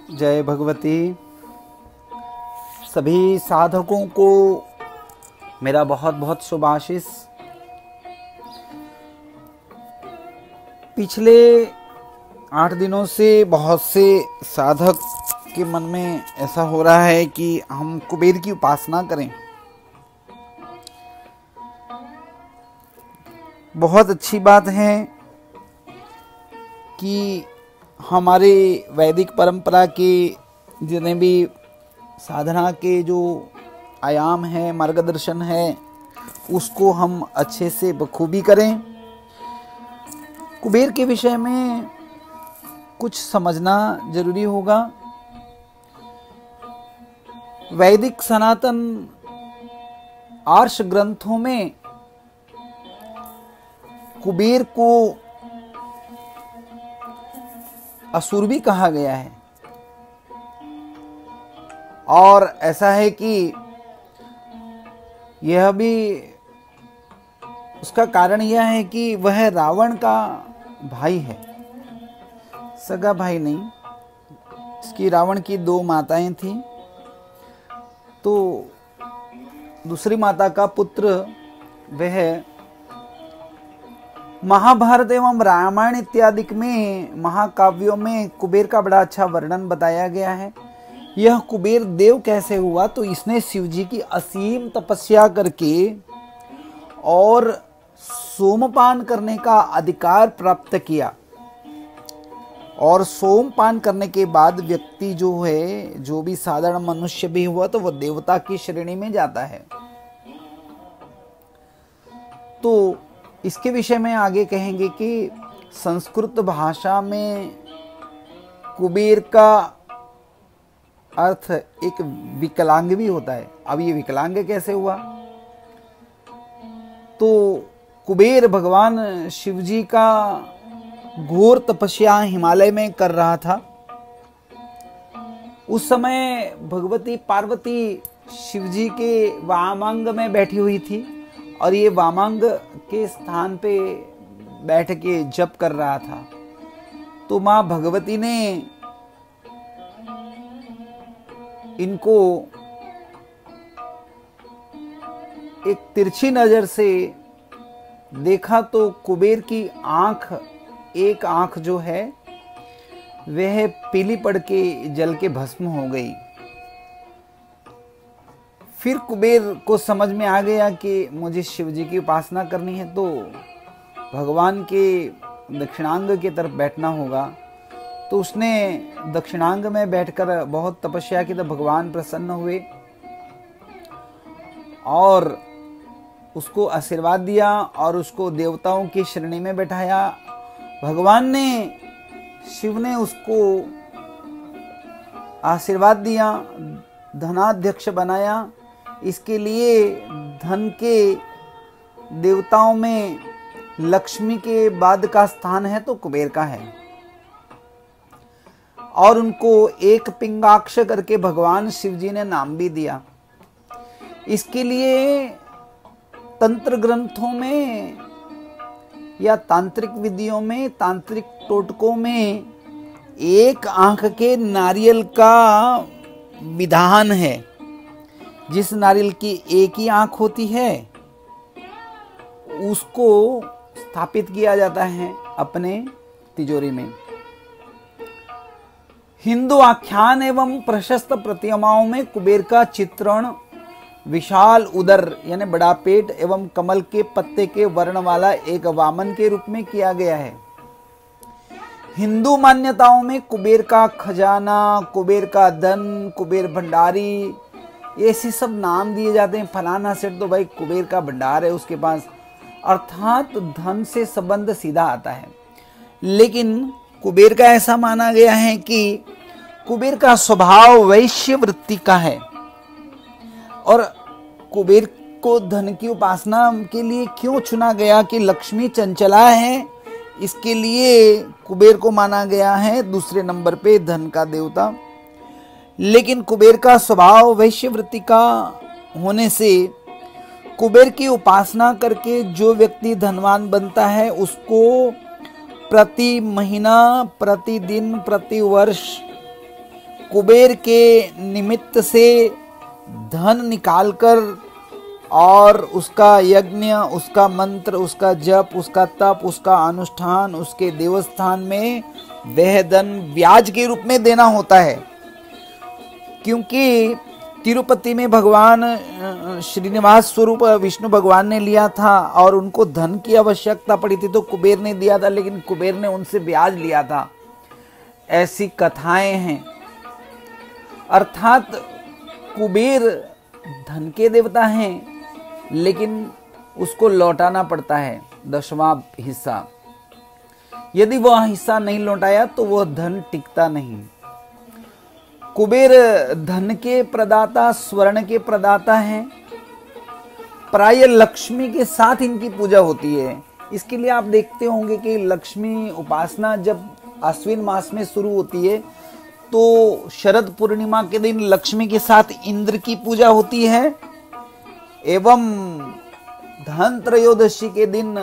जय भगवती। सभी साधकों को मेरा बहुत बहुत शुभाशीष। पिछले 8 दिनों से बहुत से साधक के मन में ऐसा हो रहा है कि हम कुबेर की उपासना करें। बहुत अच्छी बात है कि हमारे वैदिक परंपरा के जितने भी साधना के जो आयाम है, मार्गदर्शन है, उसको हम अच्छे से बखूबी करें। कुबेर के विषय में कुछ समझना जरूरी होगा। वैदिक सनातन आर्ष ग्रंथों में कुबेर को असुर भी कहा गया है, और ऐसा है कि यह भी उसका कारण यह है कि वह रावण का भाई है, सगा भाई नहीं। इसकी रावण की 2 माताएं थीं, तो दूसरी माता का पुत्र वह महाभारत एवं रामायण इत्यादि में महाकाव्यों में कुबेर का बड़ा अच्छा वर्णन बताया गया है। यह कुबेर देव कैसे हुआ, तो इसने शिव जी की असीम तपस्या करके और सोमपान करने का अधिकार प्राप्त किया, और सोमपान करने के बाद व्यक्ति जो है, जो भी साधारण मनुष्य भी हुआ, तो वह देवता की श्रेणी में जाता है। तो इसके विषय में आगे कहेंगे कि संस्कृत भाषा में कुबेर का अर्थ एक विकलांग भी होता है। अब ये विकलांग कैसे हुआ, तो कुबेर भगवान शिव जी का घोर तपस्या हिमालय में कर रहा था। उस समय भगवती पार्वती शिव जी के वामांग में बैठी हुई थी, और ये वामांग के स्थान पे बैठ के जप कर रहा था। तो माँ भगवती ने इनको एक तिरछी नजर से देखा, तो कुबेर की एक आंख जो है वह पीली पड़ के जल के भस्म हो गई। फिर कुबेर को समझ में आ गया कि मुझे शिव जी की उपासना करनी है, तो भगवान के दक्षिणांग की तरफ बैठना होगा। तो उसने दक्षिणांग में बैठकर बहुत तपस्या की, तो भगवान प्रसन्न हुए और उसको आशीर्वाद दिया और उसको देवताओं की श्रेणी में बैठाया। भगवान ने, शिव ने उसको आशीर्वाद दिया, धनाध्यक्ष बनाया। इसके लिए धन के देवताओं में लक्ष्मी के बाद का स्थान है तो कुबेर का है, और उनको एक पिंगाक्ष करके भगवान शिव जी ने नाम भी दिया। इसके लिए तंत्र ग्रंथों में या तांत्रिक विधियों में, तांत्रिक टोटकों में एक आंख के नारियल का विधान है। जिस नारियल की एक ही आंख होती है, उसको स्थापित किया जाता है अपने तिजोरी में। हिंदू आख्यान एवं प्रशस्त प्रतिमाओं में कुबेर का चित्रण विशाल उदर यानी बड़ा पेट एवं कमल के पत्ते के वर्ण वाला एक वामन के रूप में किया गया है। हिंदू मान्यताओं में कुबेर का खजाना, कुबेर का धन, कुबेर भंडारी, ऐसे सब नाम दिए जाते हैं। फलाना सेठ तो भाई कुबेर का भंडार है उसके पास, अर्थात धन से संबंध सीधा आता है। लेकिन कुबेर का ऐसा माना गया है कि कुबेर का स्वभाव वैश्य वृत्ति का है, और कुबेर को धन की उपासना के लिए क्यों चुना गया कि लक्ष्मी चंचला है, इसके लिए कुबेर को माना गया है दूसरे नंबर पे धन का देवता। लेकिन कुबेर का स्वभाव वैश्य वृत्ति का होने से कुबेर की उपासना करके जो व्यक्ति धनवान बनता है, उसको प्रति महीना, प्रतिदिन, प्रति वर्ष कुबेर के निमित्त से धन निकालकर और उसका यज्ञ, उसका मंत्र, उसका जप, उसका तप, उसका अनुष्ठान, उसके देवस्थान में वह धन ब्याज के रूप में देना होता है। क्योंकि तिरुपति में भगवान श्रीनिवास स्वरूप विष्णु भगवान ने लिया था और उनको धन की आवश्यकता पड़ी थी तो कुबेर ने दिया था, लेकिन कुबेर ने उनसे ब्याज लिया था। ऐसी कथाएं हैं। अर्थात कुबेर धन के देवता हैं, लेकिन उसको लौटाना पड़ता है 10वां हिस्सा। यदि वह हिस्सा नहीं लौटाया तो वह धन टिकता नहीं। कुबेर धन के प्रदाता, स्वर्ण के प्रदाता हैं। प्राय लक्ष्मी के साथ इनकी पूजा होती है। इसके लिए आप देखते होंगे कि लक्ष्मी उपासना जब आश्विन मास में शुरू होती है तो शरद पूर्णिमा के दिन लक्ष्मी के साथ इंद्र की पूजा होती है एवं धन त्रयोदशी के दिन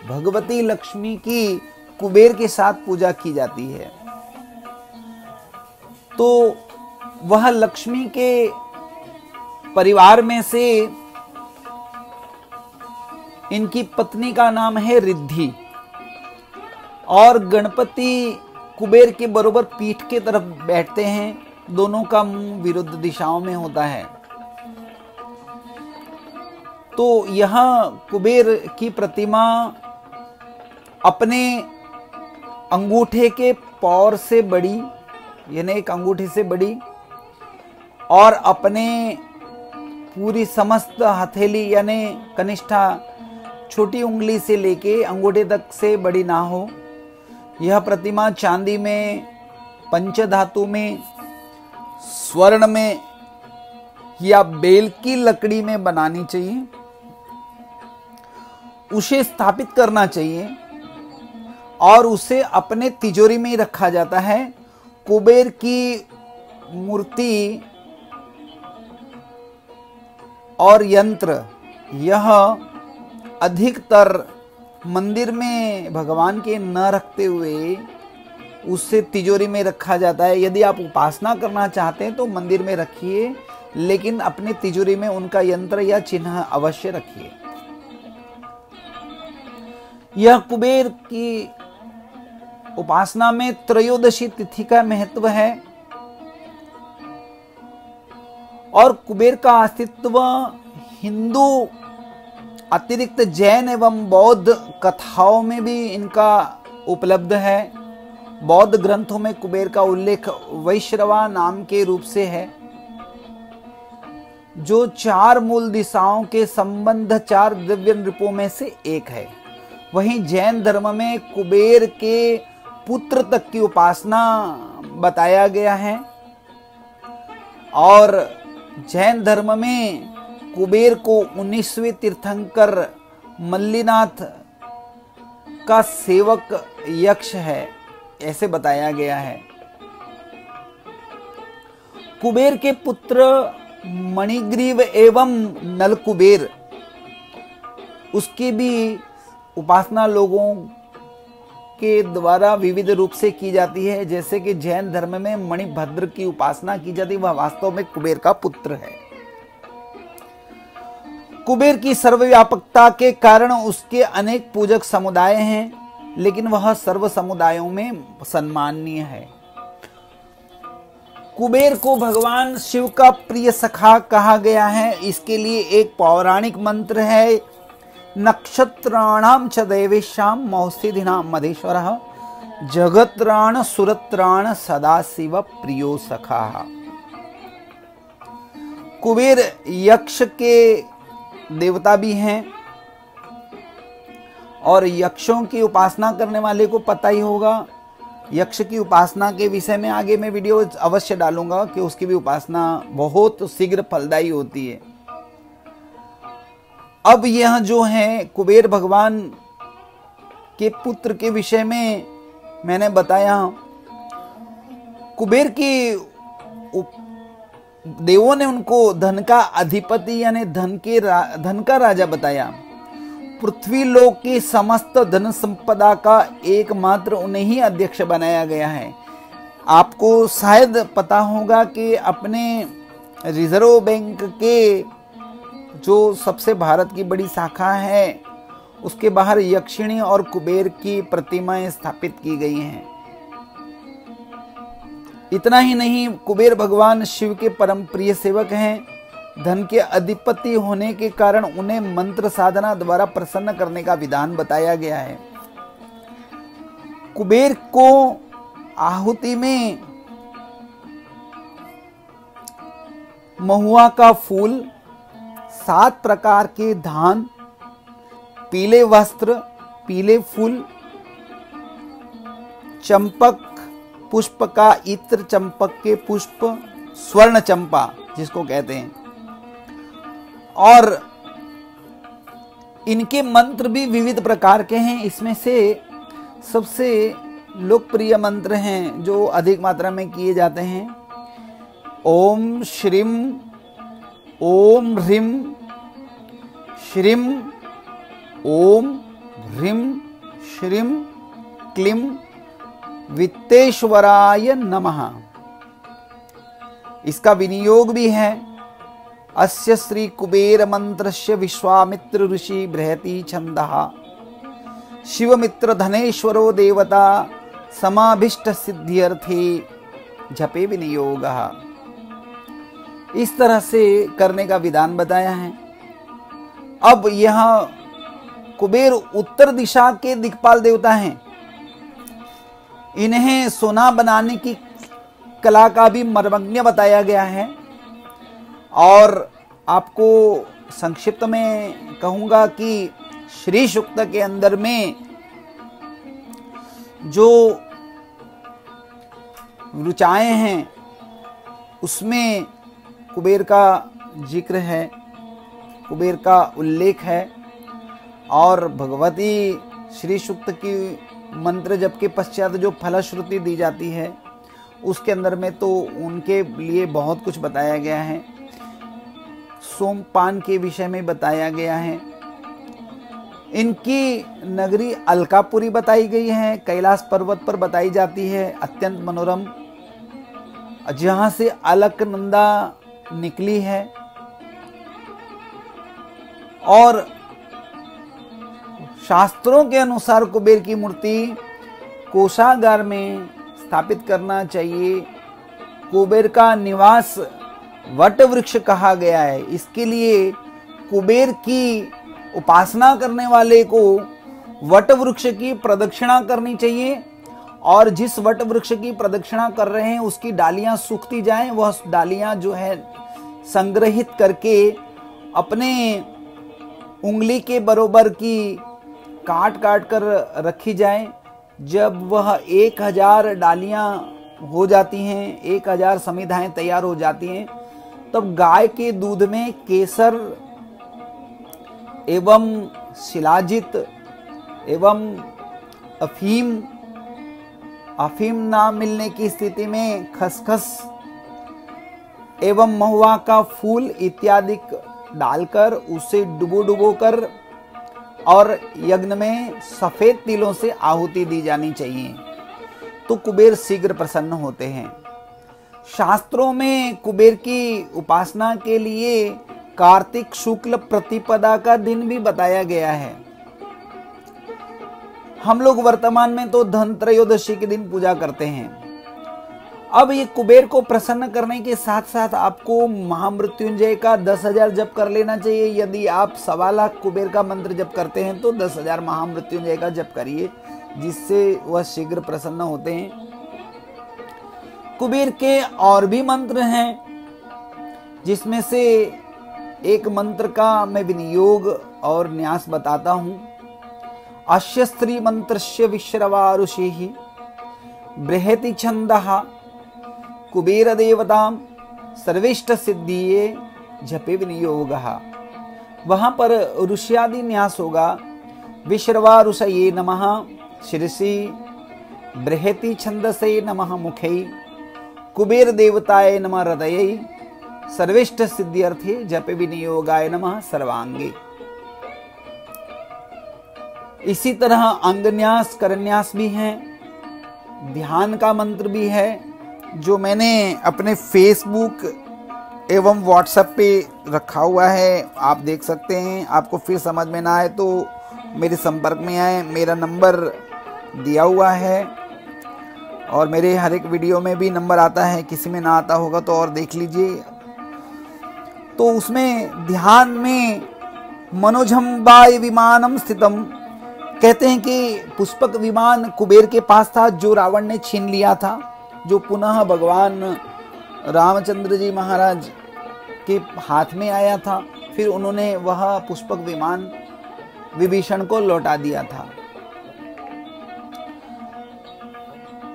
भगवती लक्ष्मी की कुबेर के साथ पूजा की जाती है। तो वह लक्ष्मी के परिवार में से इनकी पत्नी का नाम है रिद्धि और गणपति कुबेर के बरोबर पीठ के तरफ बैठते हैं। दोनों का मुंह विरुद्ध दिशाओं में होता है। तो यहाँ कुबेर की प्रतिमा अपने अंगूठे के पौर से बड़ी, यानी एक अंगूठे से बड़ी, और अपने पूरी समस्त हथेली यानी कनिष्ठा छोटी उंगली से लेके अंगूठे तक से बड़ी ना हो। यह प्रतिमा चांदी में, पंचधातु में, स्वर्ण में या बेल की लकड़ी में बनानी चाहिए। उसे स्थापित करना चाहिए और उसे अपने तिजोरी में ही रखा जाता है। कुबेर की मूर्ति और यंत्र यह अधिकतर मंदिर में भगवान के न रखते हुए उसे तिजोरी में रखा जाता है। यदि आप उपासना करना चाहते हैं तो मंदिर में रखिए, लेकिन अपने तिजोरी में उनका यंत्र या चिन्ह अवश्य रखिए। यह कुबेर की उपासना में त्रयोदशी तिथि का महत्व है और कुबेर का अस्तित्व हिंदू अतिरिक्त जैन एवं बौद्ध कथाओं में भी इनका उपलब्ध है। बौद्ध ग्रंथों में कुबेर का उल्लेख वैश्रवा नाम के रूप से है, जो 4 मूल दिशाओं के संबंध 4 दिव्य नृपों में से एक है। वहीं जैन धर्म में कुबेर के पुत्र तक की उपासना बताया गया है और जैन धर्म में कुबेर को 19वें तीर्थंकर मल्लीनाथ का सेवक यक्ष है, ऐसे बताया गया है। कुबेर के पुत्र मणिग्रीव एवं नलकुबेर, उसकी भी उपासना लोगों के द्वारा विविध रूप से की जाती है। जैसे कि जैन धर्म में मणिभद्र की उपासना की जाती है, वह वास्तव में कुबेर का पुत्र है। कुबेर की सर्वव्यापकता के कारण उसके अनेक पूजक समुदाय हैं, लेकिन वह सर्व समुदायों में सम्माननीय है। कुबेर को भगवान शिव का प्रिय सखा कहा गया है। इसके लिए एक पौराणिक मंत्र है, नक्षत्राणाम च देवेशाम मौस्तिधिनाम मधेश्वरः जगत्राण सुरत्राण सदा शिव प्रियो सखा। कुबेर यक्ष के देवता भी हैं और यक्षों की उपासना करने वाले को पता ही होगा। यक्ष की उपासना के विषय में आगे मैं वीडियो अवश्य डालूंगा कि उसकी भी उपासना बहुत शीघ्र फलदायी होती है। अब यह जो है कुबेर भगवान के पुत्र के विषय में मैंने बताया। कुबेर की देवों ने उनको धन का अधिपति यानी धन का राजा बताया। पृथ्वी लोक की समस्त धन संपदा का एकमात्र उन्हें ही अध्यक्ष बनाया गया है। आपको शायद पता होगा कि अपने रिजर्व बैंक के जो सबसे भारत की बड़ी शाखा है उसके बाहर यक्षिणी और कुबेर की प्रतिमाएं स्थापित की गई हैं। इतना ही नहीं, कुबेर भगवान शिव के परम प्रिय सेवक हैं। धन के अधिपति होने के कारण उन्हें मंत्र साधना द्वारा प्रसन्न करने का विधान बताया गया है। कुबेर को आहुति में महुआ का फूल, 7 प्रकार के धान, पीले वस्त्र, पीले फूल, चंपक पुष्प का इत्र, चंपक के पुष्प, स्वर्ण चंपा जिसको कहते हैं, और इनके मंत्र भी विविध प्रकार के हैं। इसमें से सबसे लोकप्रिय मंत्र हैं जो अधिक मात्रा में किए जाते हैं, ओम श्रीम, ओम ह्रीम, श्रीम, ओम ह्रीम, श्रीम, क्लीम, वित्तेश्वराय नमः। इसका विनियोग भी है, अस्य श्री कुबेर मंत्रस्य विश्वामित्र ऋषि बृहति छंदः, शिवमित्र धनेश्वरो देवता समाभिष्ट सिद्ध्यर्थे जपे विनियोगः। इस तरह से करने का विधान बताया है। अब यहाँ कुबेर उत्तर दिशा के दिक्पाल देवता हैं। इन्हें सोना बनाने की कला का भी मर्मज्ञ बताया गया है। और आपको संक्षिप्त में कहूंगा कि श्री सूक्त के अंदर में जो ऋचाएं हैं उसमें कुबेर का जिक्र है, कुबेर का उल्लेख है। और भगवती श्री सूक्त की मंत्र जप के पश्चात जो फलश्रुति दी जाती है उसके अंदर में तो उनके लिए बहुत कुछ बताया गया है। सोमपान के विषय में बताया गया है। इनकी नगरी अलकापुरी बताई गई है, कैलाश पर्वत पर बताई जाती है, अत्यंत मनोरम, जहां से अलकनंदा निकली है। और शास्त्रों के अनुसार कुबेर की मूर्ति कोषागार में स्थापित करना चाहिए। कुबेर का निवास वट वृक्ष कहा गया है। इसके लिए कुबेर की उपासना करने वाले को वट वृक्ष की प्रदक्षिणा करनी चाहिए। और जिस वट वृक्ष की प्रदक्षिणा कर रहे हैं उसकी डालियां सूखती जाएं, वह डालियां जो है संग्रहित करके अपने उंगली के बरोबर की काट काट कर रखी जाए। जब वह 1000 डालियां हो जाती हैं, 1000 समिधाएं तैयार हो जाती हैं, तब गाय के दूध में केसर एवं शिलाजित एवं अफीम ना मिलने की स्थिति में खसखस एवं महुआ का फूल इत्यादि डालकर उसे डुबो कर और यज्ञ में सफेद तिलों से आहुति दी जानी चाहिए, तो कुबेर शीघ्र प्रसन्न होते हैं। शास्त्रों में कुबेर की उपासना के लिए कार्तिक शुक्ल प्रतिपदा का दिन भी बताया गया है। हम लोग वर्तमान में तो धनत्रयोदशी के दिन पूजा करते हैं। अब ये कुबेर को प्रसन्न करने के साथ साथ आपको महामृत्युंजय का 10,000 जप कर लेना चाहिए। यदि आप 1.25 लाख कुबेर का मंत्र जप करते हैं तो 10,000 महामृत्युंजय का जप करिए, जिससे वह शीघ्र प्रसन्न होते हैं। कुबेर के और भी मंत्र हैं, जिसमें से एक मंत्र का मैं विनियोग और न्यास बताता हूं। अस्य स्त्री मंत्रस्य विश्रवा ऋषिः बृहति छंदः कुबेर देवताम सर्वेष्ट सिद्धिये जपे विनियोगः। वहां पर ऋष्यादि न्यास होगा। विश्रवा ऋषये नमः शिरसि, बृहति छंदसे नमः मुखे, कुबेर देवताय नमः हृदये, सर्वेष्ट सिद्ध्यर्थे जपे विनियोगाय नमः सर्वांगे। इसी तरह अंगन्यास करन्यास भी हैं, ध्यान का मंत्र भी है। जो मैंने अपने फेसबुक एवं व्हाट्सएप पे रखा हुआ है, आप देख सकते हैं। आपको फिर समझ में ना आए तो मेरे संपर्क में आए, मेरा नंबर दिया हुआ है और मेरे हर एक वीडियो में भी नंबर आता है। किसी में ना आता होगा तो और देख लीजिए। तो उसमें ध्यान में मनोजम वाय विमानम स्थितम, कहते हैं कि पुष्पक विमान कुबेर के पास था, जो रावण ने छीन लिया था, जो पुनः भगवान रामचंद्र जी महाराज के हाथ में आया था। फिर उन्होंने वह पुष्पक विमान विभीषण को लौटा दिया था।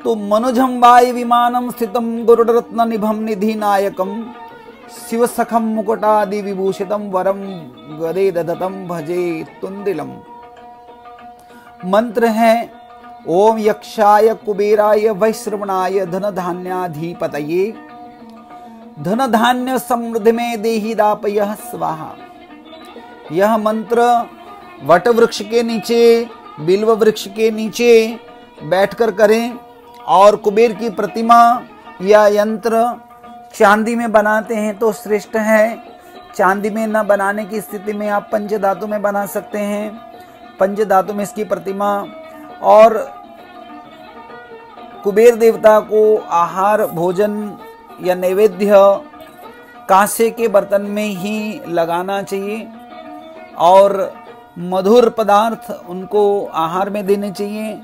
तो मनोजम वाय विमानम स्थितम गरुड़रत्न निभम निधि नायकम शिव सखम मुकुटादि विभूषितम वरम गरे दधतम भजे तुंदिलम। मंत्र है ओम यक्षाय कुबेराय वैश्रवणाय धन धान्याधिपतये धन धान्य समृद्धि में देहि दापयः स्वाहा। यह मंत्र वट वृक्ष के नीचे, बिल्व वृक्ष के नीचे बैठकर करें। और कुबेर की प्रतिमा या यंत्र चांदी में बनाते हैं तो श्रेष्ठ है। चांदी में न बनाने की स्थिति में आप पंचधातु में बना सकते हैं। पंचधातु में इसकी प्रतिमा। और कुबेर देवता को आहार भोजन या नैवेद्य कांसे के बर्तन में ही लगाना चाहिए और मधुर पदार्थ उनको आहार में देने चाहिए।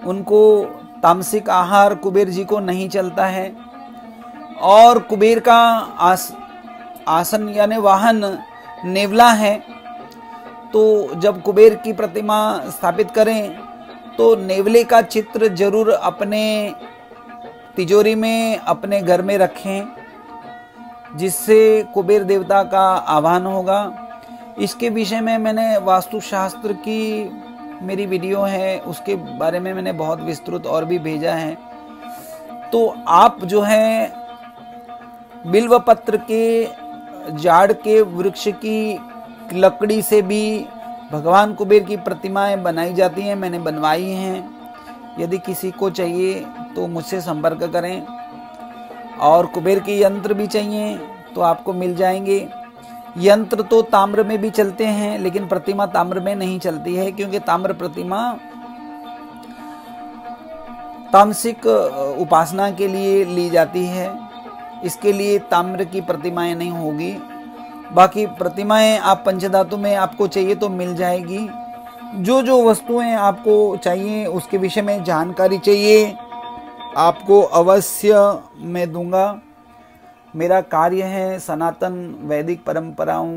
उनको तामसिक आहार कुबेर जी को नहीं चलता है। और कुबेर का आसन यानी वाहन नेवला है। तो जब कुबेर की प्रतिमा स्थापित करें तो नेवले का चित्र जरूर अपने तिजोरी में, अपने घर में रखें, जिससे कुबेर देवता का आह्वान होगा। इसके विषय में मैंने वास्तुशास्त्र की मेरी वीडियो है, उसके बारे में मैंने बहुत विस्तृत और भी भेजा है। तो आप जो है बिल्व पत्र के जाड़ के वृक्ष की लकड़ी से भी भगवान कुबेर की प्रतिमाएं बनाई जाती हैं, मैंने बनवाई हैं। यदि किसी को चाहिए तो मुझसे संपर्क करें। और कुबेर के यंत्र भी चाहिए तो आपको मिल जाएंगे। यंत्र तो ताम्र में भी चलते हैं, लेकिन प्रतिमा ताम्र में नहीं चलती है, क्योंकि ताम्र प्रतिमा तामसिक उपासना के लिए ली जाती है। इसके लिए ताम्र की प्रतिमाएं नहीं होगी। बाकी प्रतिमाएं आप पंचधातु में आपको चाहिए तो मिल जाएगी। जो जो वस्तुएं आपको चाहिए उसके विषय में जानकारी चाहिए आपको अवश्य मैं दूंगा। मेरा कार्य है सनातन वैदिक परंपराओं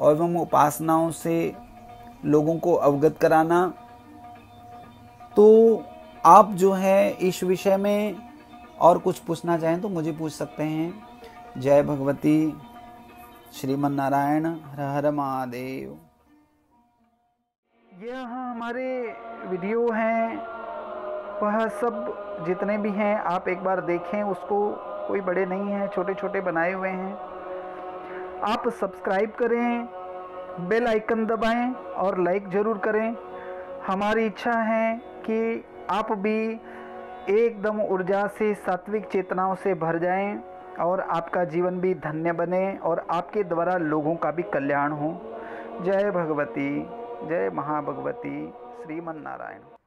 एवं उपासनाओं से लोगों को अवगत कराना। तो आप जो है इस विषय में और कुछ पूछना चाहें तो मुझे पूछ सकते हैं। जय भगवती, श्रीमन नारायण, हर हर महादेव। यह हमारे वीडियो हैं, वह सब जितने भी हैं आप एक बार देखें उसको। कोई बड़े नहीं हैं, छोटे छोटे बनाए हुए हैं। आप सब्सक्राइब करें, बेल आइकन दबाएं और लाइक ज़रूर करें। हमारी इच्छा है कि आप भी एकदम ऊर्जा से, सात्विक चेतनाओं से भर जाएं और आपका जीवन भी धन्य बने और आपके द्वारा लोगों का भी कल्याण हो। जय भगवती, जय महाभगवती, श्रीमन नारायण।